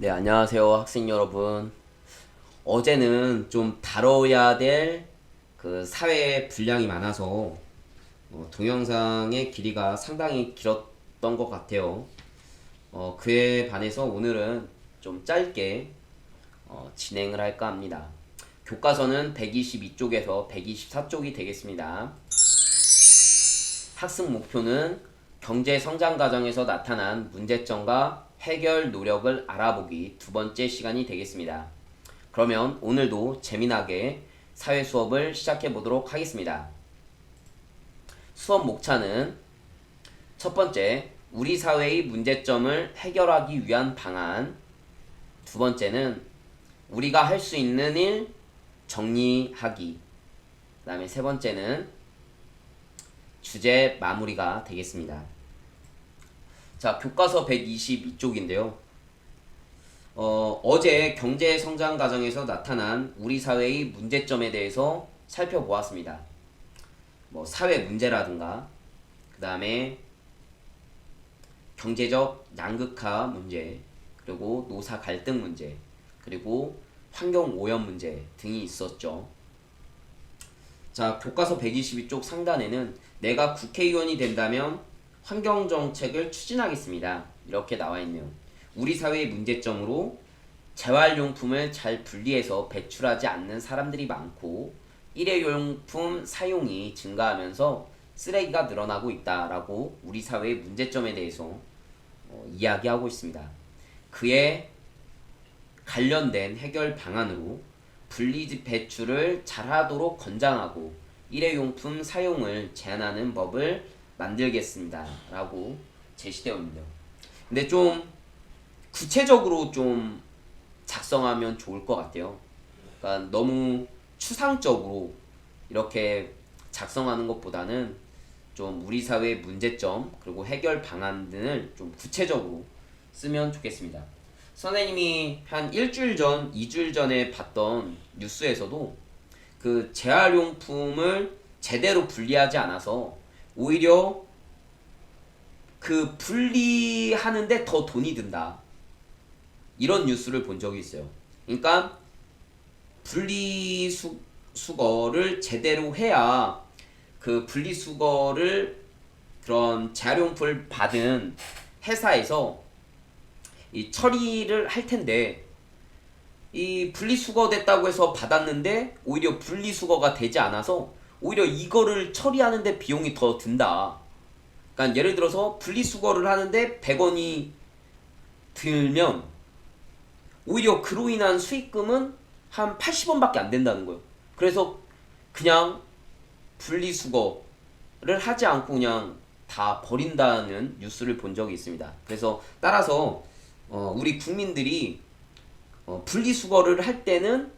네, 안녕하세요, 학생 여러분. 어제는 좀 다뤄야 될 그 사회 분량이 많아서 동영상의 길이가 상당히 길었던 것 같아요. 그에 반해서 오늘은 좀 짧게 진행을 할까 합니다. 교과서는 122쪽에서 124쪽이 되겠습니다. 학습 목표는 경제 성장 과정에서 나타난 문제점과 해결 노력을 알아보기 두 번째 시간이 되겠습니다. 그러면 오늘도 재미나게 사회 수업을 시작해 보도록 하겠습니다. 수업 목차는 첫 번째, 우리 사회의 문제점을 해결하기 위한 방안. 두 번째는 우리가 할 수 있는 일 정리하기. 그 다음에 세 번째는 주제 마무리가 되겠습니다. 자, 교과서 122쪽인데요. 어제 경제 성장 과정에서 나타난 우리 사회의 문제점에 대해서 살펴보았습니다. 사회 문제라든가, 그 다음에 경제적 양극화 문제, 그리고 노사 갈등 문제, 그리고 환경 오염 문제 등이 있었죠. 자, 교과서 122쪽 상단에는 내가 국회의원이 된다면 환경정책을 추진하겠습니다. 이렇게 나와 있네요. 우리 사회의 문제점으로 재활용품을 잘 분리해서 배출하지 않는 사람들이 많고 일회용품 사용이 증가하면서 쓰레기가 늘어나고 있다라고 우리 사회의 문제점에 대해서 이야기하고 있습니다. 그에 관련된 해결 방안으로 분리 배출을 잘하도록 권장하고 일회용품 사용을 제한하는 법을 만들겠습니다 라고 제시되어 있네요. 근데 좀 구체적으로 좀 작성하면 좋을 것 같아요. 그러니까 너무 추상적으로 이렇게 작성하는 것보다는 좀 우리 사회의 문제점 그리고 해결 방안 등을 좀 구체적으로 쓰면 좋겠습니다. 선생님이 한 일주일 전, 2주일 전에 봤던 뉴스에서도 그 재활용품을 제대로 분리하지 않아서 오히려 그 분리하는데 더 돈이 든다. 이런 뉴스를 본 적이 있어요. 그러니까 분리수거를 제대로 해야 그 분리수거를 그런 재활용품을 받은 회사에서 이 처리를 할 텐데 이 분리수거됐다고 해서 받았는데 오히려 분리수거가 되지 않아서 오히려 이거를 처리하는데 비용이 더 든다. 그러니까 예를 들어서 분리수거를 하는데 100원이 들면 오히려 그로 인한 수익금은 한 80원밖에 안 된다는 거예요. 그래서 그냥 분리수거를 하지 않고 그냥 다 버린다는 뉴스를 본 적이 있습니다. 그래서 따라서 우리 국민들이 분리수거를 할 때는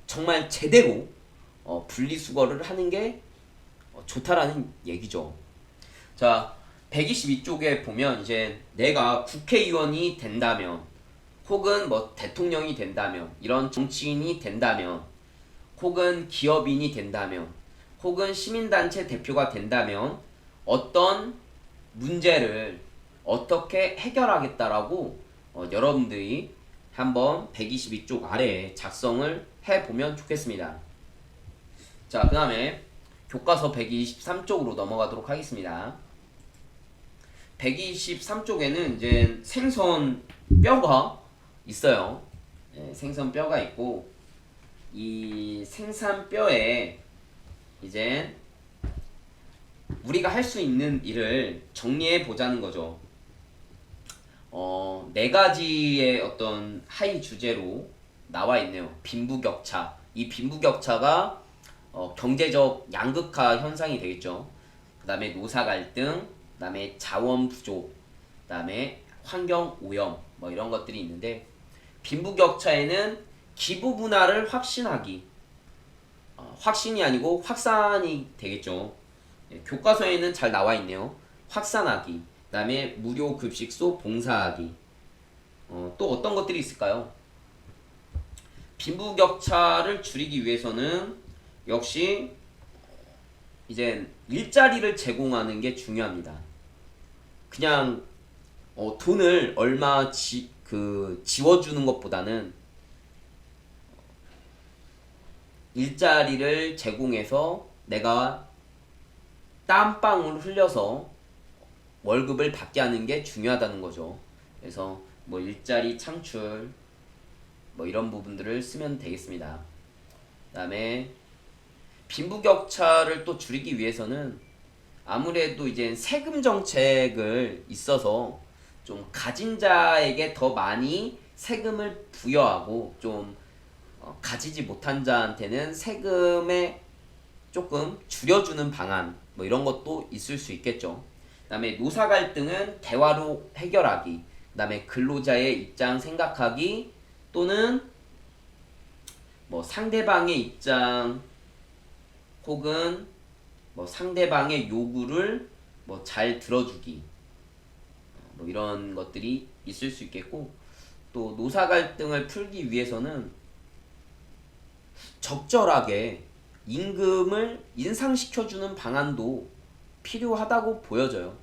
정말 제대로 분리수거를 하는 게 좋다라는 얘기죠. 자, 122쪽에 보면 이제 내가 국회의원이 된다면 혹은 대통령이 된다면 이런 정치인이 된다면 혹은 기업인이 된다면 혹은 시민단체 대표가 된다면 어떤 문제를 어떻게 해결하겠다라고 여러분들이 한번 122쪽 아래에 작성을 해보면 좋겠습니다. 자, 그 다음에 교과서 123쪽으로 넘어가도록 하겠습니다. 123쪽에는 이제 생선 뼈가 있어요. 네, 생선 뼈가 있고 이 생선 뼈에 이제 우리가 할 수 있는 일을 정리해 보자는 거죠. 네 가지의 어떤 하위 주제로 나와 있네요. 빈부격차. 이 빈부격차가 경제적 양극화 현상이 되겠죠. 그 다음에 노사 갈등, 그 다음에 자원 부족, 그 다음에 환경 오염, 이런 것들이 있는데, 빈부격차에는 기부 문화를 확신하기. 확신이 아니고 확산이 되겠죠. 교과서에는 잘 나와 있네요. 확산하기. 그 다음에 무료 급식소 봉사하기. 또 어떤 것들이 있을까요? 빈부격차를 줄이기 위해서는 역시 이제 일자리를 제공하는 게 중요합니다. 그냥 돈을 얼마 그 지워주는 것보다는 일자리를 제공해서 내가 땀방울 흘려서 월급을 받게 하는 게 중요하다는 거죠. 그래서 뭐 일자리 창출 뭐 이런 부분들을 쓰면 되겠습니다. 그다음에 빈부격차를 또 줄이기 위해서는 아무래도 이제 세금 정책을 있어서 좀 가진 자에게 더 많이 세금을 부여하고 좀 가지지 못한 자한테는 세금에 조금 줄여주는 방안 뭐 이런 것도 있을 수 있겠죠. 그다음에 노사 갈등은 대화로 해결하기, 그다음에 근로자의 입장 생각하기 또는 뭐 상대방의 입장 혹은 뭐 상대방의 요구를 뭐 잘 들어주기 뭐 이런 것들이 있을 수 있겠고, 또 노사 갈등을 풀기 위해서는 적절하게 임금을 인상시켜주는 방안도 필요하다고 보여져요.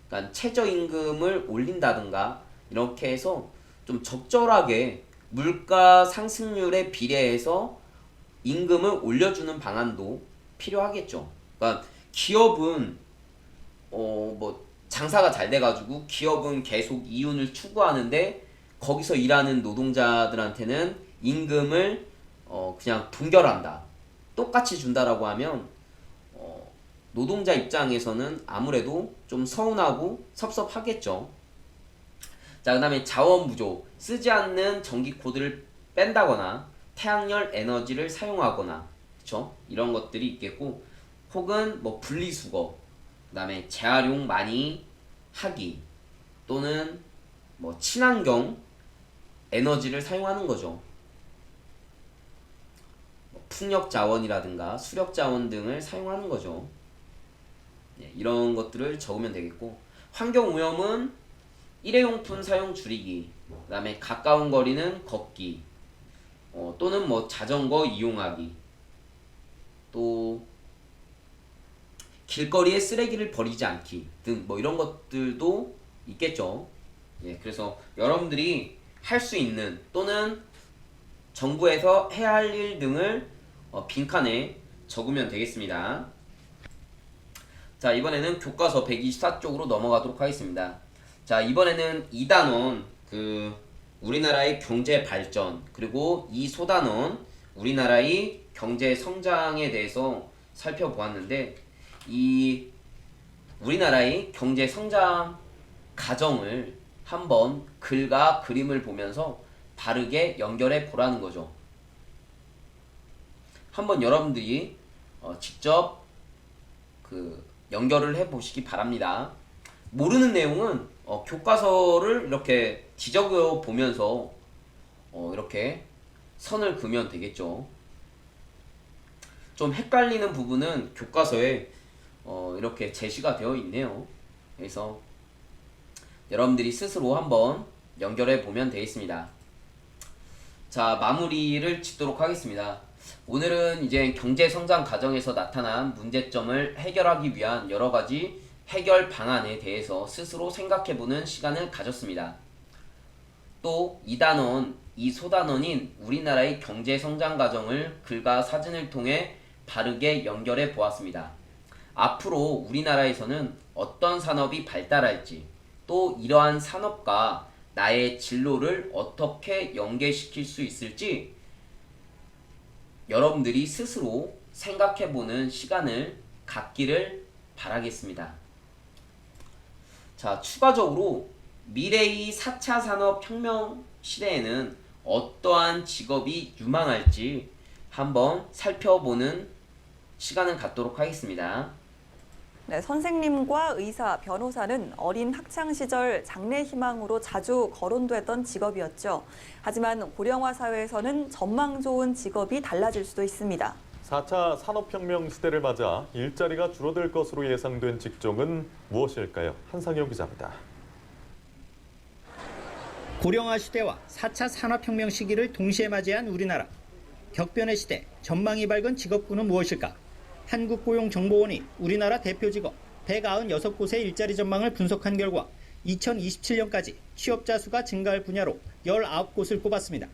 그러니까 최저임금을 올린다든가 이렇게 해서 좀 적절하게 물가 상승률에 비례해서 임금을 올려주는 방안도 필요하겠죠. 그러니까 기업은 뭐 장사가 잘 돼가지고 기업은 계속 이윤을 추구하는데 거기서 일하는 노동자들한테는 임금을 그냥 동결한다, 똑같이 준다라고 하면 노동자 입장에서는 아무래도 좀 서운하고 섭섭하겠죠. 자, 그 다음에 자원 부족, 쓰지 않는 전기 코드를 뺀다거나 태양열 에너지를 사용하거나, 그쵸? 이런 것들이 있겠고, 혹은 뭐 분리수거, 그 다음에 재활용 많이 하기, 또는 뭐 친환경 에너지를 사용하는 거죠. 풍력 자원이라든가 수력 자원 등을 사용하는 거죠. 이런 것들을 적으면 되겠고, 환경 오염은 일회용품 사용 줄이기, 그 다음에 가까운 거리는 걷기, 또는 뭐 자전거 이용하기, 또 길거리에 쓰레기를 버리지 않기 등 뭐 이런 것들도 있겠죠. 그래서 여러분들이 할 수 있는 또는 정부에서 해야 할 일 등을 빈칸에 적으면 되겠습니다. 자, 이번에는 교과서 124쪽으로 넘어가도록 하겠습니다. 자, 이번에는 2단원 우리나라의 경제 발전, 그리고 이 소단원 우리나라의 경제 성장에 대해서 살펴보았는데, 이 우리나라의 경제 성장 과정을 한번 글과 그림을 보면서 바르게 연결해 보라는 거죠. 한번 여러분들이 직접 연결을 해 보시기 바랍니다. 모르는 내용은 교과서를 이렇게 뒤적여 보면서 이렇게 선을 그으면 되겠죠. 좀 헷갈리는 부분은 교과서에 이렇게 제시가 되어 있네요. 그래서 여러분들이 스스로 한번 연결해 보면 되겠습니다. 자, 마무리를 짓도록 하겠습니다. 오늘은 이제 경제 성장 과정에서 나타난 문제점을 해결하기 위한 여러 가지 해결 방안에 대해서 스스로 생각해 보는 시간을 가졌습니다. 또 2단원, 이 소단원인 우리나라의 경제 성장 과정을 글과 사진을 통해 바르게 연결해 보았습니다. 앞으로 우리나라에서는 어떤 산업이 발달할지, 또 이러한 산업과 나의 진로를 어떻게 연계시킬 수 있을지 여러분들이 스스로 생각해보는 시간을 갖기를 바라겠습니다. 자, 추가적으로 미래의 4차 산업혁명 시대에는 어떠한 직업이 유망할지 한번 살펴보는 시간을 갖도록 하겠습니다. 네, 선생님과 의사, 변호사는 어린 학창시절 장래 희망으로 자주 거론됐던 직업이었죠. 하지만 고령화 사회에서는 전망 좋은 직업이 달라질 수도 있습니다. 4차 산업혁명 시대를 맞아 일자리가 줄어들 것으로 예상된 직종은 무엇일까요? 한상혁 기자입니다. 고령화 시대와 4차 산업혁명 시기를 동시에 맞이한 우리나라. 격변의 시대, 전망이 밝은 직업군은 무엇일까? 한국고용정보원이 우리나라 대표 직업 196곳의 일자리 전망을 분석한 결과 2027년까지 취업자 수가 증가할 분야로 19곳을 꼽았습니다.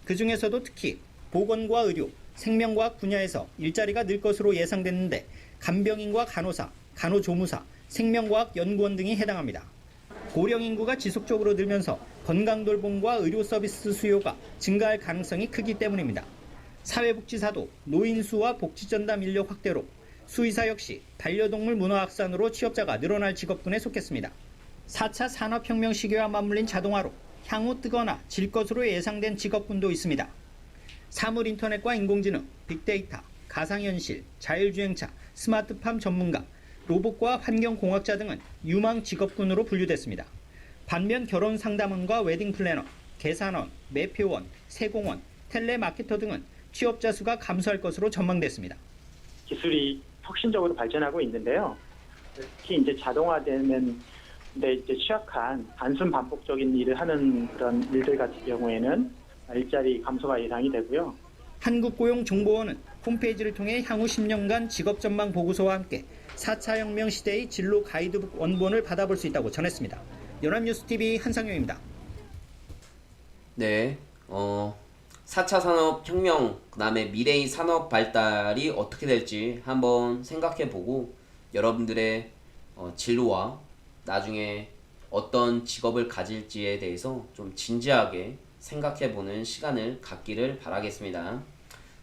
그중에서도 특히 보건과 의료, 생명과학 분야에서 일자리가 늘 것으로 예상됐는데 간병인과 간호사, 간호조무사, 생명과학 연구원 등이 해당합니다. 고령 인구가 지속적으로 늘면서 건강돌봄과 의료 서비스 수요가 증가할 가능성이 크기 때문입니다. 사회복지사도 노인 수와 복지전담 인력 확대로 수의사 역시 반려동물 문화 확산으로 취업자가 늘어날 직업군에 속했습니다. 4차 산업혁명 시기와 맞물린 자동화로 향후 뜨거나 질 것으로 예상된 직업군도 있습니다. 사물 인터넷과 인공지능, 빅데이터, 가상현실, 자율주행차, 스마트팜 전문가, 로봇과 환경공학자 등은 유망 직업군으로 분류됐습니다. 반면 결혼 상담원과 웨딩 플래너, 계산원, 매표원, 세공원, 텔레마케터 등은 취업자 수가 감소할 것으로 전망됐습니다. 기술이 혁신적으로 발전하고 있는데요. 특히 이제 자동화되는 데 이제 취약한 단순 반복적인 일을 하는 그런 일들 같은 경우에는 일자리 감소가 예상이 되고요. 한국고용정보원은 홈페이지를 통해 향후 10년간 직업전망 보고서와 함께 4차 혁명 시대의 진로 가이드북 원본을 받아볼 수 있다고 전했습니다. 연합뉴스TV 한상용입니다. 네, 4차 산업혁명, 그 다음에 미래의 산업 발달이 어떻게 될지 한번 생각해보고 여러분들의 진로와 나중에 어떤 직업을 가질지에 대해서 좀 진지하게 생각해보는 시간을 갖기를 바라겠습니다.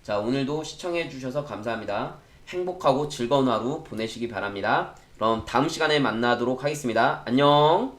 자, 오늘도 시청해주셔서 감사합니다. 행복하고 즐거운 하루 보내시기 바랍니다. 그럼 다음 시간에 만나도록 하겠습니다. 안녕!